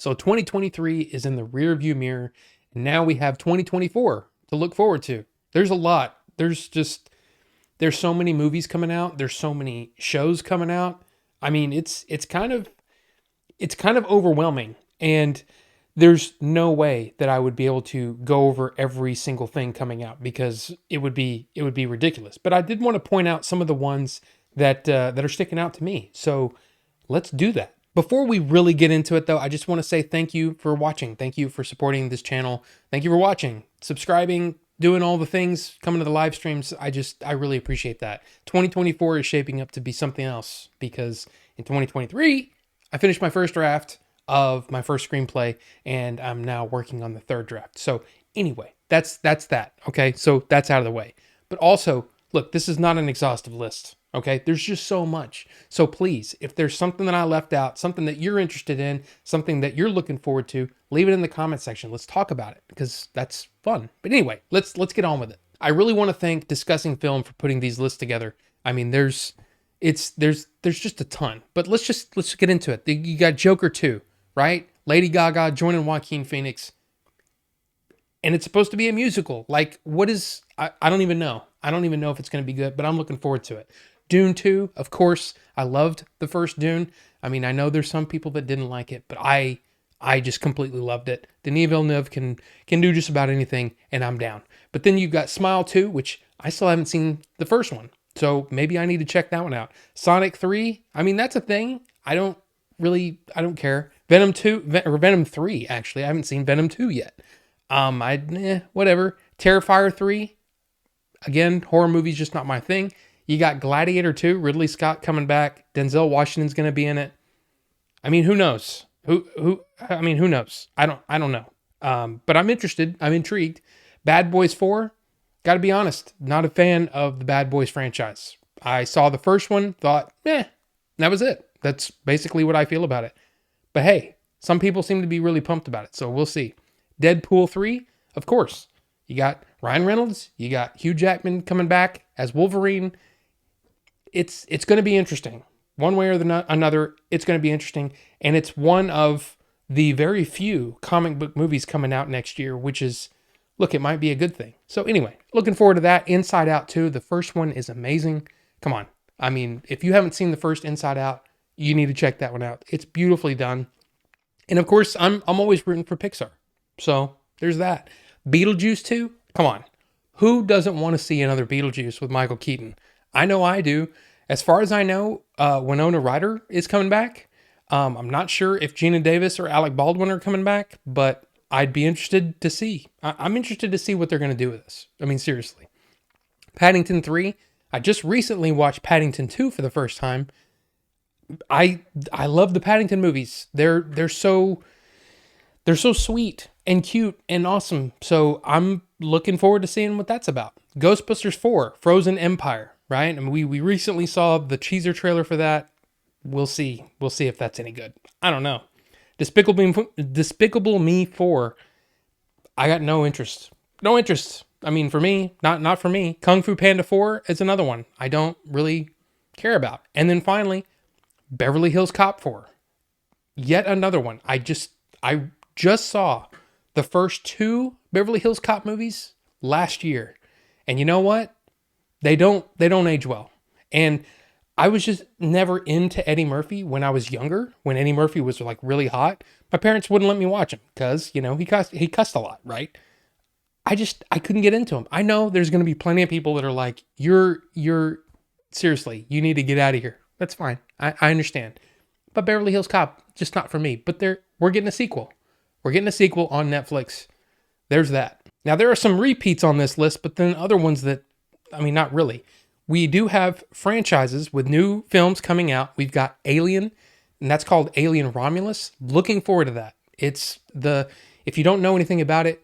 So 2023 is in the rear view mirror, and now we have 2024 to look forward to. There's a lot. There's so many movies coming out. There's so many shows coming out. I mean, it's kind of overwhelming, and there's no way that I would be able to go over every single thing coming out because it would be ridiculous. But I did want to point out some of the ones that are sticking out to me. So let's do that. Before we really get into it, though, I just want to say thank you for watching. Thank you for supporting this channel. Thank you for watching, subscribing, doing all the things, coming to the live streams. I really appreciate that. 2024 is shaping up to be something else because in 2023, I finished my first draft of my first screenplay, and I'm now working on the third draft. So anyway, that's that. Okay, so that's out of the way. But also, look, this is not an exhaustive list. Okay, there's just so much. So please, if there's something that I left out, something that you're interested in, something that you're looking forward to, leave it in the comment section. Let's talk about it because that's fun. But anyway, let's get on with it. I really want to thank Discussing Film for putting these lists together. I mean, there's just a ton. But let's get into it. You got Joker 2, right? Lady Gaga joining Joaquin Phoenix. And it's supposed to be a musical. Like, what is I don't even know. I don't even know if it's going to be good, but I'm looking forward to it. Dune 2, of course. I loved the first Dune. I mean, I know there's some people that didn't like it, but I just completely loved it. Denis Villeneuve can do just about anything, and I'm down. But then you've got Smile 2, which I still haven't seen the first one. So maybe I need to check that one out. Sonic 3, I mean, that's a thing. I don't care. Venom 2, or Venom 3, actually. I haven't seen Venom 2 yet. Whatever. Terrifier 3, again, horror movies just not my thing. You got Gladiator 2, Ridley Scott coming back. Denzel Washington's going to be in it. I mean, who knows? Who knows? I don't know. But I'm interested. I'm intrigued. Bad Boys 4, got to be honest, not a fan of the Bad Boys franchise. I saw the first one, thought, that was it. That's basically what I feel about it. But hey, some people seem to be really pumped about it, so we'll see. Deadpool 3, of course. You got Ryan Reynolds, you got Hugh Jackman coming back as Wolverine. It's going to be interesting. One way or another, it's going to be interesting. And it's one of the very few comic book movies coming out next year, which is, look, it might be a good thing. So anyway, looking forward to that. Inside Out 2, the first one is amazing. Come on. I mean, if you haven't seen the first Inside Out, you need to check that one out. It's beautifully done. And of course, I'm always rooting for Pixar. So there's that. Beetlejuice 2, come on. Who doesn't want to see another Beetlejuice with Michael Keaton? I know I do. As far as I know, Winona Ryder is coming back. I'm not sure if Gina Davis or Alec Baldwin are coming back, but I'd be interested to see. I'm interested to see what they're going to do with this. I mean, seriously. Paddington 3. I just recently watched Paddington 2 for the first time. I love the Paddington movies. They're so sweet and cute and awesome. So I'm looking forward to seeing what that's about. Ghostbusters 4, Frozen Empire, right? I mean, we recently saw the teaser trailer for that. We'll see. We'll see if that's any good. I don't know. Despicable Me 4, I got no interest. No interest. I mean, for me, not for me. Kung Fu Panda 4 is another one I don't really care about. And then finally, Beverly Hills Cop 4. Yet another one. I just saw the first 2 Beverly Hills Cop movies last year. And you know what? They don't age well. And I was just never into Eddie Murphy when I was younger, when Eddie Murphy was like really hot. My parents wouldn't let me watch him because, he cussed a lot, right? I couldn't get into him. I know there's going to be plenty of people that are like, you're seriously, you need to get out of here. That's fine. I understand. But Beverly Hills Cop, just not for me. But we're getting a sequel. We're getting a sequel on Netflix. There's that. Now, there are some repeats on this list, but then other ones that, I mean, not really. We do have franchises with new films coming out. We've got Alien, and that's called Alien Romulus. Looking forward to that. If you don't know anything about it,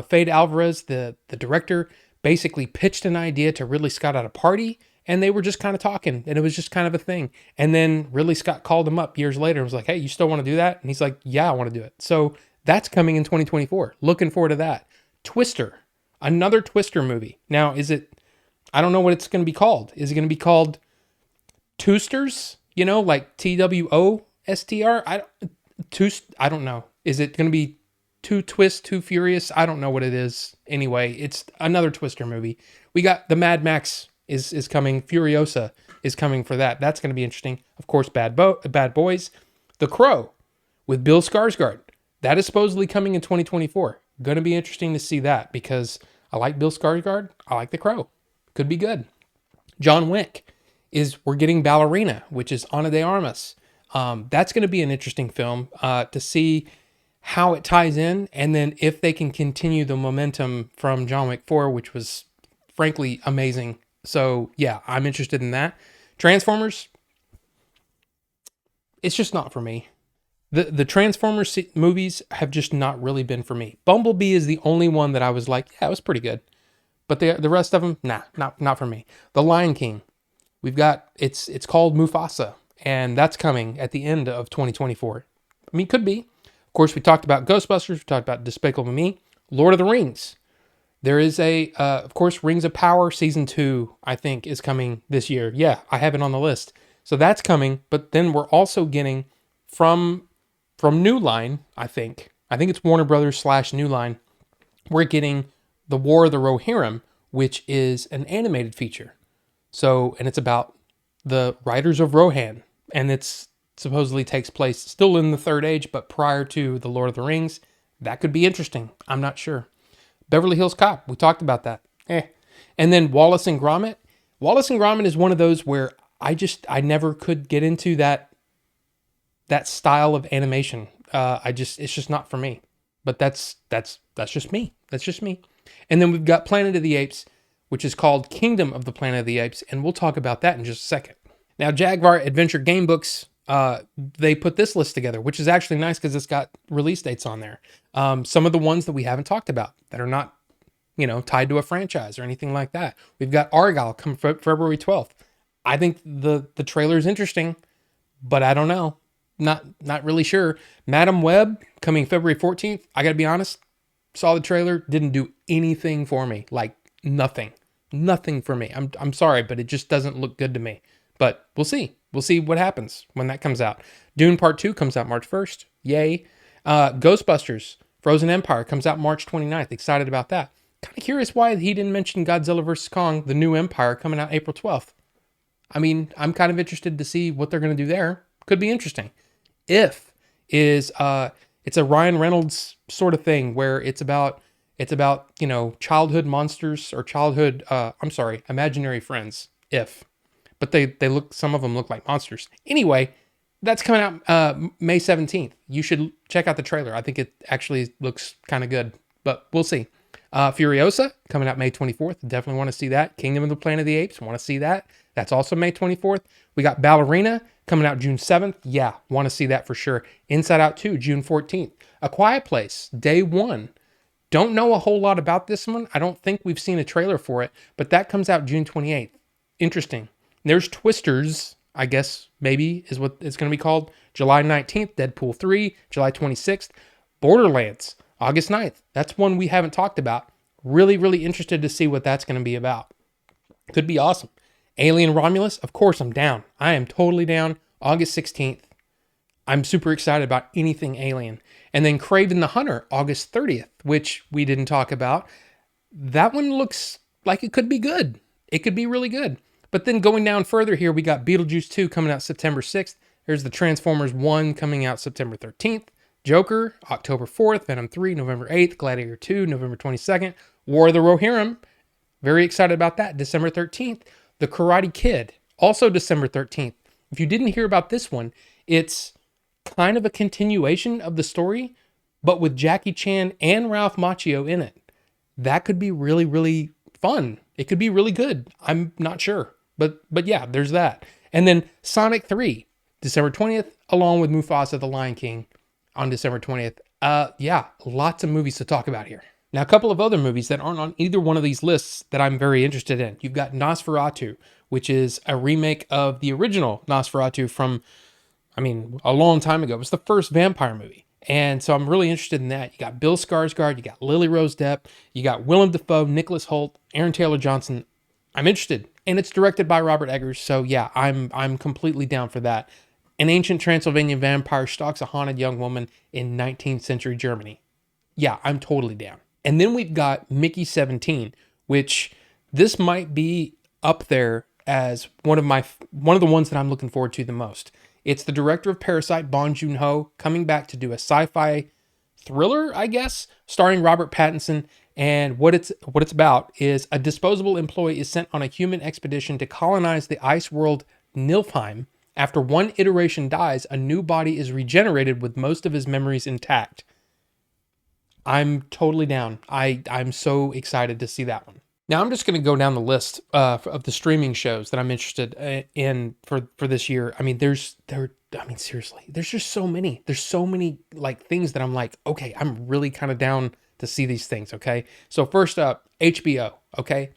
Fede Alvarez, the director, basically pitched an idea to Ridley Scott at a party, and they were just kind of talking, and it was just kind of a thing. And then Ridley Scott called him up years later and was like, hey, you still want to do that? And he's like, yeah, I want to do it. So that's coming in 2024. Looking forward to that. Twister, another Twister movie. Now, I don't know what it's going to be called. Is it going to be called Toosters? Like TWOSTR? I don't know. Is it going to be Too Twist, Too Furious? I don't know what it is. Anyway, it's another Twister movie. We got the Mad Max is coming. Furiosa is coming for that. That's going to be interesting. Of course, Bad Boys. The Crow with Bill Skarsgård. That is supposedly coming in 2024. Going to be interesting to see that because I like Bill Skarsgård. I like The Crow. Could be good. John Wick we're getting Ballerina, which is Ana de Armas. That's going to be an interesting film to see how it ties in, and then if they can continue the momentum from John Wick 4, which was frankly amazing. So yeah, I'm interested in that. Transformers, it's just not for me. The Transformers movies have just not really been for me. Bumblebee is the only one that I was like, yeah, it was pretty good. But the rest of them, nah, not for me. The Lion King, we've got, it's called Mufasa, and that's coming at the end of 2024. I mean, could be. Of course, we talked about Ghostbusters, we talked about Despicable Me. Lord of the Rings. There is of course, Rings of Power Season 2, I think, is coming this year. Yeah, I have it on the list. So that's coming, but then we're also getting from New Line, I think it's Warner Brothers / New Line, we're getting The War of the Rohirrim, which is an animated feature. So, and it's about the Riders of Rohan, and it's supposedly takes place still in the Third Age, but prior to the Lord of the Rings. That could be interesting. I'm not sure. Beverly Hills Cop, we talked about that. And then Wallace and Gromit. Wallace and Gromit is one of those where I never could get into that style of animation. It's just not for me. But that's just me. That's just me. And then we've got Planet of the Apes, which is called Kingdom of the Planet of the Apes, and we'll talk about that in just a second. Now, Jaguar Adventure Game Books, they put this list together, which is actually nice because it's got release dates on there. Some of the ones that we haven't talked about that are not, tied to a franchise or anything like that. We've got Argyle coming February 12th. I think the trailer is interesting, but I don't know. Not really sure. Madam Web coming February 14th. I got to be honest, saw the trailer, didn't do anything for me. Like nothing for me. I'm sorry, but it just doesn't look good to me. But we'll see. We'll see what happens when that comes out. Dune Part 2 comes out March 1st. Yay. Ghostbusters Frozen Empire comes out March 29th. Excited about that. Kind of curious why he didn't mention Godzilla vs. Kong, The New Empire, coming out April 12th. I mean, I'm kind of interested to see what they're going to do there. Could be interesting. It's a Ryan Reynolds sort of thing where it's about childhood monsters or imaginary friends. But some of them look like monsters. Anyway, that's coming out May 17th. You should check out the trailer. I think it actually looks kind of good, but we'll see. Furiosa coming out May 24th. Definitely want to see that. Kingdom of the Planet of the Apes. Want to see that. That's also May 24th. We got Ballerina coming out June 7th. Yeah, want to see that for sure. Inside Out 2, June 14th. A Quiet Place, Day 1. Don't know a whole lot about this one. I don't think we've seen a trailer for it, but that comes out June 28th. Interesting. There's Twisters, I guess maybe is what it's going to be called. July 19th, Deadpool 3, July 26th. Borderlands, August 9th. That's one we haven't talked about. Really, really interested to see what that's going to be about. Could be awesome. Alien Romulus, of course I'm down. I am totally down. August 16th. I'm super excited about anything Alien. And then Kraven the Hunter, August 30th, which we didn't talk about. That one looks like it could be good. It could be really good. But then going down further here, we got Beetlejuice 2 coming out September 6th. There's the Transformers 1 coming out September 13th. Joker, October 4th. Venom 3, November 8th. Gladiator 2, November 22nd. War of the Rohirrim. Very excited about that. December 13th. The Karate Kid, also December 13th. If you didn't hear about this one, it's kind of a continuation of the story, but with Jackie Chan and Ralph Macchio in it. That could be really, really fun. It could be really good. I'm not sure. But yeah, there's that. And then Sonic 3, December 20th, along with Mufasa the Lion King on December 20th. Yeah, lots of movies to talk about here. Now, a couple of other movies that aren't on either one of these lists that I'm very interested in. You've got Nosferatu, which is a remake of the original Nosferatu from, a long time ago. It was the first vampire movie. And so I'm really interested in that. You got Bill Skarsgård, you got Lily Rose Depp, you got Willem Dafoe, Nicholas Hoult, Aaron Taylor Johnson. I'm interested. And it's directed by Robert Eggers. So yeah, I'm completely down for that. An ancient Transylvanian vampire stalks a haunted young woman in 19th century Germany. Yeah, I'm totally down. And then we've got Mickey 17, which this might be up there as one of the ones that I'm looking forward to the most. It's the director of Parasite, Bong Joon-ho, coming back to do a sci-fi thriller, I guess, starring Robert Pattinson. And what it's about is a disposable employee is sent on a human expedition to colonize the ice world Nilfheim. After one iteration dies, a new body is regenerated with most of his memories intact. I'm totally down. I'm so excited to see that one. Now I'm just going to go down the list of the streaming shows that I'm interested in for this year. I mean, seriously, there's just so many. There's so many like things that I'm like, okay, I'm really kind of down to see these things. Okay, so first up, HBO. Okay,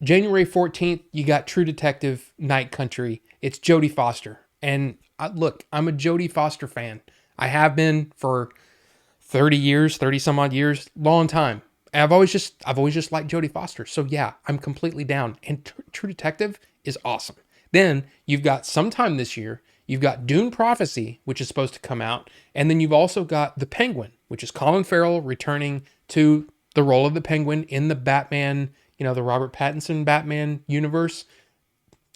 January 14th, you got True Detective Night Country. It's Jodie Foster, and look, I'm a Jodie Foster fan. I have been for 30 years, 30 some odd years, long time. I've always just liked Jodie Foster. So yeah, I'm completely down. And True Detective is awesome. Then you've got sometime this year, you've got Dune Prophecy, which is supposed to come out. And then you've also got The Penguin, which is Colin Farrell returning to the role of the Penguin in the Batman, the Robert Pattinson Batman universe.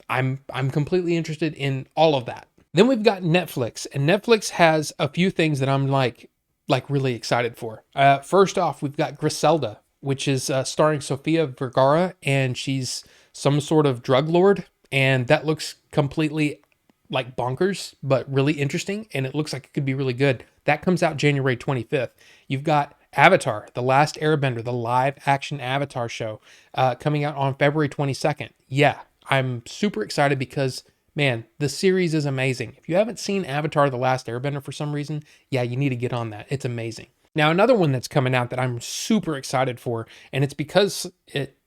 I'm completely interested in all of that. Then we've got Netflix, and Netflix has a few things that I'm like really excited for. First off, we've got Griselda, which is starring Sofia Vergara, and she's some sort of drug lord, and that looks completely like bonkers, but really interesting, and it looks like it could be really good. That comes out January 25th. You've got Avatar, The Last Airbender, the live action Avatar show, coming out on February 22nd. Yeah, I'm super excited because man, the series is amazing. If you haven't seen Avatar: The Last Airbender for some reason, yeah, you need to get on that. It's amazing. Now, another one that's coming out that I'm super excited for, and it's because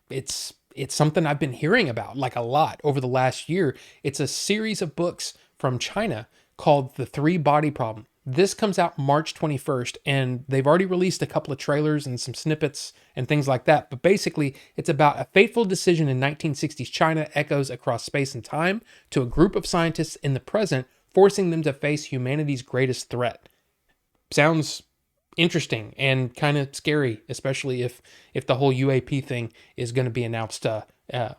it's something I've been hearing about like a lot over the last year. It's a series of books from China called The Three Body Problem. This comes out March 21st, and they've already released a couple of trailers and some snippets and things like that. But basically, it's about a fateful decision in 1960s China echoes across space and time to a group of scientists in the present, forcing them to face humanity's greatest threat. Sounds interesting and kind of scary, especially if the whole UAP thing is going to be announced.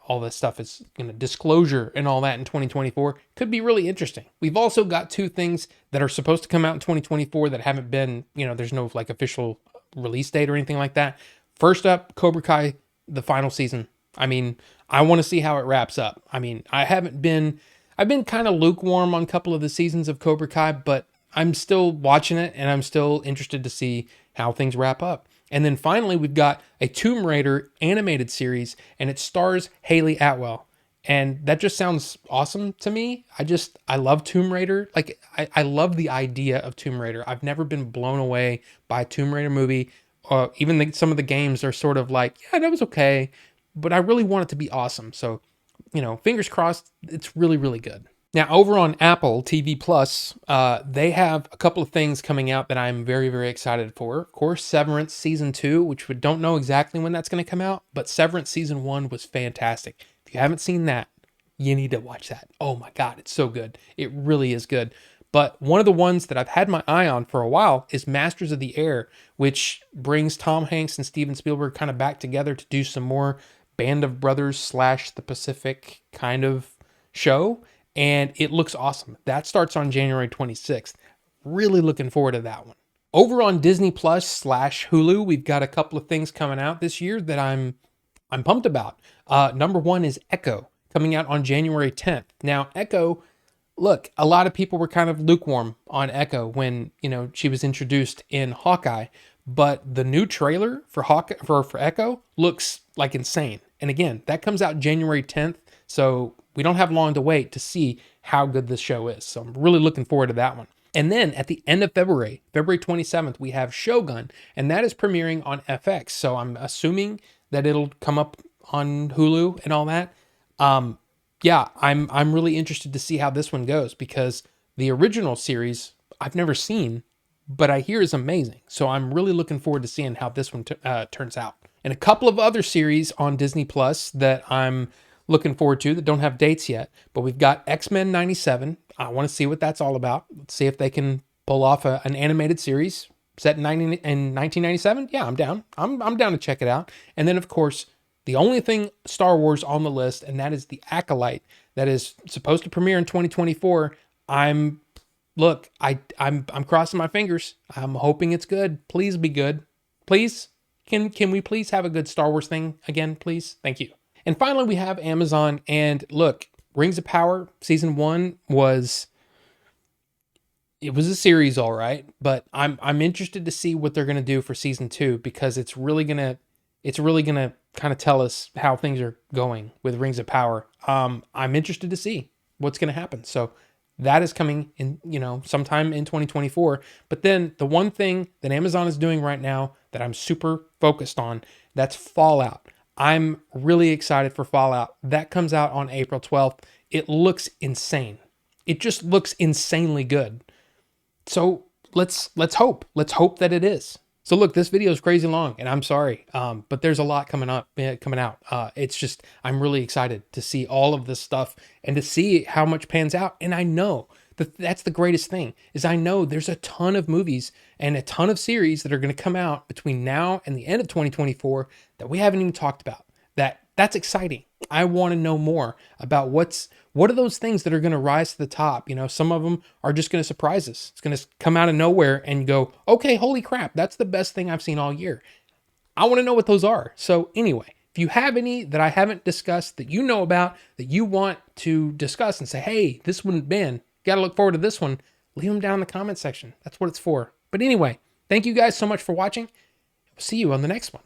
All this stuff is going to disclosure and all that in 2024 could be really interesting. We've also got two things that are supposed to come out in 2024 that haven't been, there's no like official release date or anything like that. First up, Cobra Kai, the final season. I mean, I want to see how it wraps up. I mean, I've been kind of lukewarm on a couple of the seasons of Cobra Kai, but I'm still watching it and I'm still interested to see how things wrap up. And then finally, we've got a Tomb Raider animated series, and it stars Hayley Atwell. And that just sounds awesome to me. I love Tomb Raider. Like, I love the idea of Tomb Raider. I've never been blown away by a Tomb Raider movie. Even some of the games are sort of like, yeah, that was okay, but I really want it to be awesome. So, fingers crossed, it's really, really good. Now, over on Apple TV Plus, they have a couple of things coming out that I'm very, very excited for. Of course, Severance Season 2, which we don't know exactly when that's going to come out, but Severance Season 1 was fantastic. If you haven't seen that, you need to watch that. Oh my God, it's so good. It really is good. But one of the ones that I've had my eye on for a while is Masters of the Air, which brings Tom Hanks and Steven Spielberg kind of back together to do some more Band of Brothers / The Pacific kind of show. And it looks awesome. That starts on January 26th. Really looking forward to that one. Over on Disney Plus / Hulu, we've got a couple of things coming out this year that I'm pumped about. Number one is Echo, coming out on January 10th. Now, Echo, look, a lot of people were kind of lukewarm on Echo when, she was introduced in Hawkeye, but the new trailer for Echo looks like insane. And again, that comes out January 10th. So we don't have long to wait to see how good this show is. So I'm really looking forward to that one. And then at the end of February 27th, we have Shogun, and that is premiering on FX. So I'm assuming that it'll come up on Hulu and all that. Yeah, I'm really interested to see how this one goes because the original series I've never seen, but I hear is amazing. So I'm really looking forward to seeing how this one turns out. And a couple of other series on Disney Plus that I'm looking forward to that don't have dates yet, but we've got X-Men 97. I want to see what that's all about. Let's see if they can pull off an animated series set in 1997. Yeah, I'm down. I'm down to check it out. And then, of course, the only thing Star Wars on the list, and that is The Acolyte, that is supposed to premiere in 2024. I'm crossing my fingers. I'm hoping it's good. Please be good. Please, can we please have a good Star Wars thing again, please? Thank you. And finally, we have Amazon. And look, Rings of Power Season 1 was a series, all right, but I'm interested to see what they're gonna do for Season 2, because it's really gonna kind of tell us how things are going with Rings of Power. I'm interested to see what's gonna happen. So that is coming in, sometime in 2024. But then the one thing that Amazon is doing right now that I'm super focused on, that's Fallout. I'm really excited for Fallout. That comes out on April 12th. It looks insane. It just looks insanely good. So let's hope. Let's hope that it is. So look, this video is crazy long, and I'm sorry, but there's a lot coming out. It's just, I'm really excited to see all of this stuff and to see how much pans out. And I know that's the greatest thing, is I know there's a ton of movies and a ton of series that are going to come out between now and the end of 2024 that we haven't even talked about. That's exciting. I want to know more about what are those things that are going to rise to the top. Some of them are just going to surprise us. It's going to come out of nowhere and go, okay, holy crap, that's the best thing I've seen all year. I want to know what those are. So anyway, if you have any that I haven't discussed that you know about, that you want to discuss and say, hey, this one, Ben, got to look forward to this one, leave them down in the comment section. That's what it's for. But anyway, thank you guys so much for watching. We'll see you on the next one.